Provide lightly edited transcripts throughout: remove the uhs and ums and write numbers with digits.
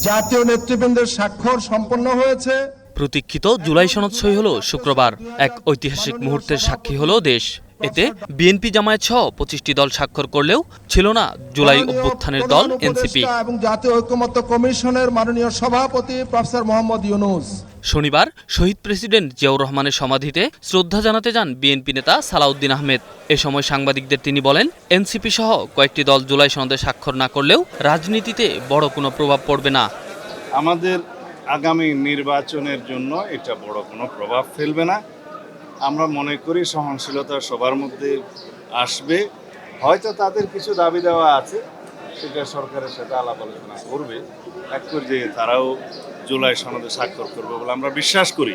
জাতীয় নেতৃবৃন্দের স্বাক্ষর সম্পন্ন হয়েছে। প্রতীক্ষিত জুলাই সনদ সই হলো শুক্রবার। এক ঐতিহাসিক মুহূর্তের সাক্ষী হলো দেশ। এতে বিএনপি জামায়াত সহ 25টি দল স্বাক্ষর করলেও ছিল না জুলাই অভ্যুত্থানের দল এনসিপি এবং জাতীয় ঐকমত্য কমিশনের মাননীয় সভাপতি প্রফেসর মোহাম্মদ ইউনূস। শনিবার শহীদ প্রেসিডেন্ট জিয়াউর রহমানের সমাধিতে শ্রদ্ধা জানাতে যান বিএনপি নেতা সালাউদ্দিন আহমেদ। এ সময় সাংবাদিকদের তিনি বলেন, এনসিপি সহ কয়েকটি দল জুলাই সনদে স্বাক্ষর না করলেও রাজনীতিতে বড় কোনো প্রভাব পড়বে না। আমাদের আগামী নির্বাচনের জন্য এটা বড় কোনো প্রভাব ফেলবে না। আমরা মনে করি সহনশীলতা সবার মধ্যে আসবে। হয়তো তাদের কিছু দাবি দেওয়া আছে, সেটা সরকারের সাথে আলাপ আলোচনা করবে। এক পর্যায়ে তারাও জুলাই সনদে স্বাক্ষর করবে বলে আমরা বিশ্বাস করি।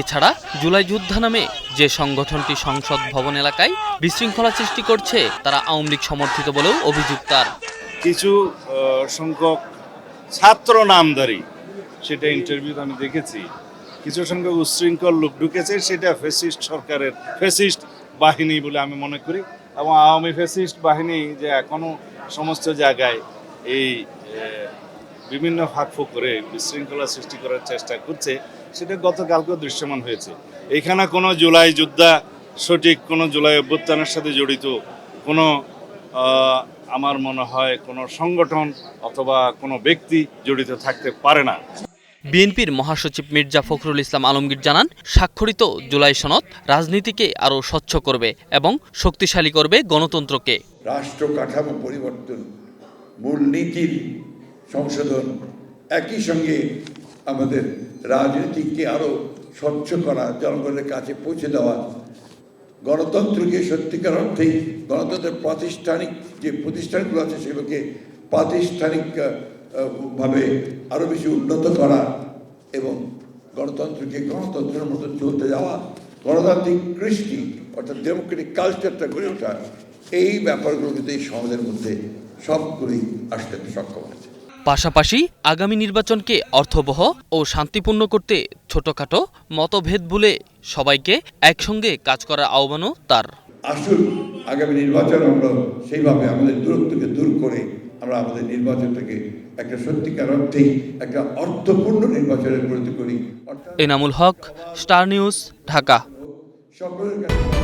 এছাড়া জুলাই যোদ্ধা নামে যে সংগঠনটি সংসদ ভবন এলাকায় বিশৃঙ্খলা সৃষ্টি করছে, তারা আওয়ামী লীগ সমর্থিত বলেও অভিযোগ তার। কিছু সংখ্যক ছাত্র নামধারী, সেটা ইন্টারভিউ আমি দেখেছি, কিছু সংখ্যক উচ্ছৃঙ্খল লোক ঢুকেছে, সেটা ফ্যাসিস্ট সরকারের ফ্যাসিস্ট বাহিনী বলে আমি মনে করি। এবং আওয়ামী ফ্যাসিস্ট বাহিনী যে এখনও সমস্ত জায়গায় এই বিভিন্ন ফাঁকফোঁক করে বিশৃঙ্খলা সৃষ্টি করার চেষ্টা করছে, সেটা গতকালকেও দৃশ্যমান হয়েছে। এখানে কোনো জুলাই যোদ্ধা, সঠিক কোনো জুলাই অভ্যুত্থানের সাথে জড়িত কোনো আমার মনে হয় কোনো সংগঠন অথবা কোনো ব্যক্তি জড়িত থাকতে পারে না। বিএনপির মহাসচিব মির্জা ফখরুল ইসলাম আলমগীর জানান, স্বাক্ষরিত জুলাই সনদ রাজনীতিকে আরও স্বচ্ছ করবে এবং শক্তিশালী করবে গণতন্ত্রকে। রাষ্ট্র কাঠামো পরিবর্তন, মূলনীতির সংশোধন, একই সঙ্গে আমাদের রাজনীতিকে আরও স্বচ্ছ করা, জনগণের কাছে পৌঁছে দেওয়া, গণতন্ত্রকে সত্যিকার অর্থেই গণতন্ত্রের প্রাতিষ্ঠানিক যে প্রতিষ্ঠানগুলো আছে সেগুলোকে প্রাতিষ্ঠানিকভাবে আরও বেশি উন্নত করা এবং গণতন্ত্রকে গণতন্ত্রের মতো চলতে যাওয়া, গণতান্ত্রিক কৃষ্টি অর্থাৎ ডেমোক্রেটিক কালচারটা গড়ে ওঠা, এই ব্যাপারগুলো কিন্তু এই সমাজের মধ্যে সবগুলোই আসতে সক্ষম হয়েছে। পাশাপাশি আগামী নির্বাচনকে অর্থবহ ও শান্তিপূর্ণ করতে ছোটখাটো মতভেদ ভুলে সবাইকে একসঙ্গে কাজ করার আহ্বানও তার। আসুন আগামী নির্বাচন আমরা সেইভাবে আমাদের দূরত্বকে দূর করে আমরা আমাদের নির্বাচনটাকে একটা সত্যিকার অর্থেই একটা অর্থপূর্ণ নির্বাচনে পরিণত করি। Enamul Haque, star news, Dhaka. সকলের কাছে